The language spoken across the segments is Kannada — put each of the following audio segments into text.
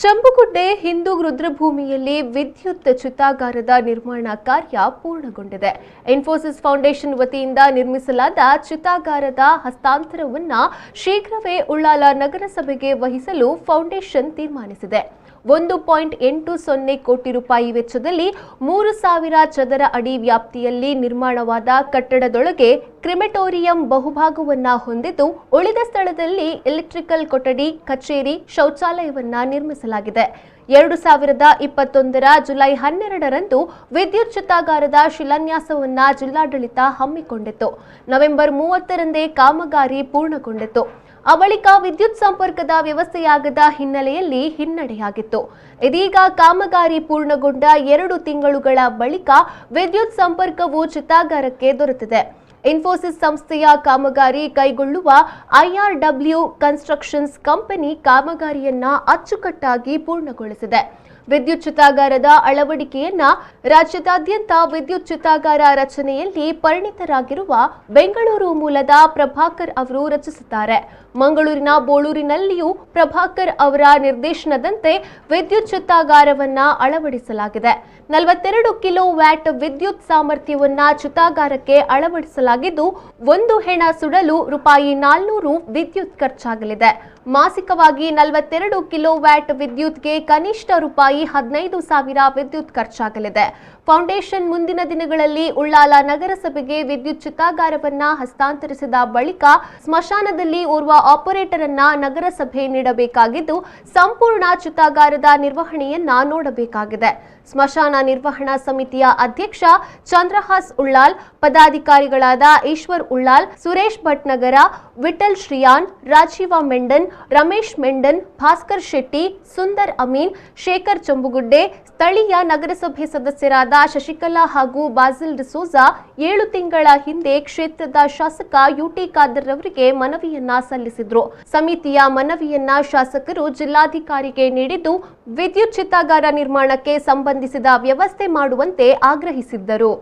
ಚಂಬುಗುಡ್ಡೆ ಹಿಂದೂ ರುದ್ರಭೂಮಿಯಲ್ಲಿ ವಿದ್ಯುತ್ ಚಿತಾಗಾರದ ನಿರ್ಮಾಣ ಕಾರ್ಯ ಪೂರ್ಣಗೊಂಡಿದೆ. ಇನ್ಫೋಸಿಸ್ ಫೌಂಡೇಶನ್ ವತಿಯಿಂದ ನಿರ್ಮಿಸಲಾದ ಚಿತಾಗಾರದ ಹಸ್ತಾಂತರವನ್ನು ಶೀಘ್ರವೇ ಉಳ್ಳಾಲ ನಗರಸಭೆಗೆ ವಹಿಸಲು ಫೌಂಡೇಶನ್ ತೀರ್ಮಾನಿಸಿದೆ. 1.80 ಕೋಟಿ ರೂಪಾಯಿ ವೆಚ್ಚದಲ್ಲಿ 3000 ಚದರ ಅಡಿ ವ್ಯಾಪ್ತಿಯಲ್ಲಿ ನಿರ್ಮಾಣವಾದ ಕಟ್ಟಡದೊಳಗೆ ಕ್ರಿಮೆಟೋರಿಯಂ ಬಹುಭಾಗವನ್ನ ಹೊಂದಿದ್ದು, ಉಳಿದ ಸ್ಥಳದಲ್ಲಿ ಎಲೆಕ್ಟ್ರಿಕಲ್ ಕೊಠಡಿ, ಕಚೇರಿ, ಶೌಚಾಲಯವನ್ನ ನಿರ್ಮಿಸಲಾಗಿದೆ. 2021 ಜುಲೈ 12ರಂದು ವಿದ್ಯುತ್ ಚಿತಾಗಾರದ ಶಿಲಾನ್ಯಾಸವನ್ನ ಜಿಲ್ಲಾಡಳಿತ ಹಮ್ಮಿಕೊಂಡಿತ್ತು. ನವೆಂಬರ್ 30ರಂದೇ ಕಾಮಗಾರಿ ಪೂರ್ಣಗೊಂಡಿತ್ತು. ಆ ಬಳಿಕ ವಿದ್ಯುತ್ ಸಂಪರ್ಕದ ವ್ಯವಸ್ಥೆಯಾಗದ ಹಿನ್ನೆಲೆಯಲ್ಲಿ ಹಿನ್ನಡೆಯಾಗಿತ್ತು. ಇದೀಗ ಕಾಮಗಾರಿ ಪೂರ್ಣಗೊಂಡ 2 ತಿಂಗಳುಗಳ ಬಳಿಕ ವಿದ್ಯುತ್ ಸಂಪರ್ಕವು ಚಿತಾಗಾರಕ್ಕೆ ದೊರೆತಿದೆ. ಇನ್ಫೋಸಿಸ್ ಸಂಸ್ಥೆಯ ಕಾಮಗಾರಿ ಕೈಗೊಳ್ಳುವ IRW ಕನ್ಸ್ಟ್ರಕ್ಷನ್ಸ್ ಕಂಪನಿ ಕಾಮಗಾರಿಯನ್ನ ಅಚ್ಚುಕಟ್ಟಾಗಿ ಪೂರ್ಣಗೊಳಿಸಿದೆ. ವಿದ್ಯುತ್ ಚಿತಾಗಾರದ ಅಳವಡಿಕೆಯನ್ನ ರಾಜ್ಯದಾದ್ಯಂತ ವಿದ್ಯುತ್ ಚಿತಾಗಾರ ರಚನೆಯಲ್ಲಿ ಪರಿಣಿತರಾಗಿರುವ ಬೆಂಗಳೂರು ಮೂಲದ ಪ್ರಭಾಕರ್ ಅವರು ರಚಿಸಿದ್ದಾರೆ. ಮಂಗಳೂರಿನ ಬೋಳೂರಿನಲ್ಲಿಯೂ ಪ್ರಭಾಕರ್ ಅವರ ನಿರ್ದೇಶನದಂತೆ ವಿದ್ಯುತ್ ಚಿತಾಗಾರವನ್ನ ಅಳವಡಿಸಲಾಗಿದೆ. 42 ಕಿಲೋ ವ್ಯಾಟ್ ವಿದ್ಯುತ್ ಸಾಮರ್ಥ್ಯವನ್ನ ಚಿತಾಗಾರಕ್ಕೆ ಅಳವಡಿಸಲಾಗಿದ್ದು, ಒಂದು ಹೆಣ ಸುಡಲು ₹400 ವಿದ್ಯುತ್ ಖರ್ಚಾಗಲಿದೆ. ಮಾಸಿಕವಾಗಿ 42 ಕಿಲೋ ವ್ಯಾಟ್ ವಿದ್ಯುತ್ಗೆ ಕನಿಷ್ಠ ₹15,000 ವಿದ್ಯುತ್ ಖರ್ಚಾಗಲಿದೆ. ಫೌಂಡೇಶನ್ ಮುಂದಿನ ದಿನಗಳಲ್ಲಿ ಉಳ್ಳಾಲ ನಗರಸಭೆಗೆ ವಿದ್ಯುತ್ ಚಿತಾಗಾರವನ್ನ ಹಸ್ತಾಂತರಿಸಿದ ಬಳಿಕ ಸ್ಮಶಾನದಲ್ಲಿ ಓರ್ವ ಆಪರೇಟರ್ ಅನ್ನ ನಗರಸಭೆ ನೀಡಬೇಕಾಗಿದ್ದು, ಸಂಪೂರ್ಣ ಚಿತಾಗಾರದ ನಿರ್ವಹಣೆಯನ್ನ ನೋಡಬೇಕಾಗಿದೆ. ಸ್ಮಶಾನ ನಿರ್ವಹಣಾ ಸಮಿತಿಯ ಅಧ್ಯಕ್ಷ ಚಂದ್ರಹಾಸ್ ಉಳ್ಳಾಲ್, ಪದಾಧಿಕಾರಿಗಳಾದ ಈಶ್ವರ್ ಉಳ್ಳಾಲ್, ಸುರೇಶ್ ಭಟ್ನಗರ, ವಿಠಲ್ ಶ್ರಿಯಾನ್, ರಾಜೀವ ಮೆಂಡನ್, ರಮೇಶ್ ಮೆಂಡನ್, ಭಾಸ್ಕರ್ ಶೆಟ್ಟಿ, ಸುಂದರ್ ಅಮೀನ್, ಶೇಖರ್ ಚಂಬುಗುಡ್ಡೆ, ಸ್ಥಳೀಯ ನಗರಸಭೆ ಸದಸ್ಯರಾದ ಶಶಿಕಲಾ ಹಾಗೂ ಬಾಸಿಲ್ ಡಿಸೋಜಾ 7 ತಿಂಗಳ ಹಿಂದೆ ಕ್ಷೇತ್ರದ ಶಾಸಕ UT ಖಾದರ್ ಅವರಿಗೆ ಮನವಿಯನ್ನ ಸಲ್ಲಿಸಿದ್ರು. ಸಮಿತಿಯ ಮನವಿಯನ್ನ ಶಾಸಕರು ಜಿಲ್ಲಾಧಿಕಾರಿಗೆ ನೀಡಿದ್ದು, ವಿದ್ಯುತ್ ಚಿತಾಗಾರ ನಿರ್ಮಾಣಕ್ಕೆ ಸಂಬಂಧಿಸಿದ ವ್ಯವಸ್ಥೆ ಮಾಡುವಂತೆ ಆಗ್ರಹಿಸಿದ್ದರು.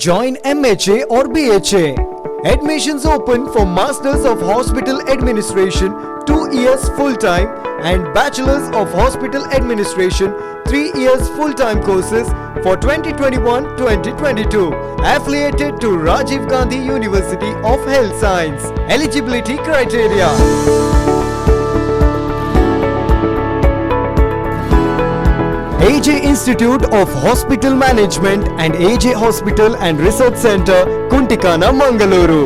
Join MHA or BHA. Admissions open for Masters of Hospital Administration 2 years full-time and Bachelors of Hospital Administration 3 years full-time courses for 2021-2022. Affiliated to Rajiv Gandhi University of Health Science. Eligibility criteria. AJ Institute of Hospital Management and AJ Hospital and Research Center, Kuntikana, Mangaluru.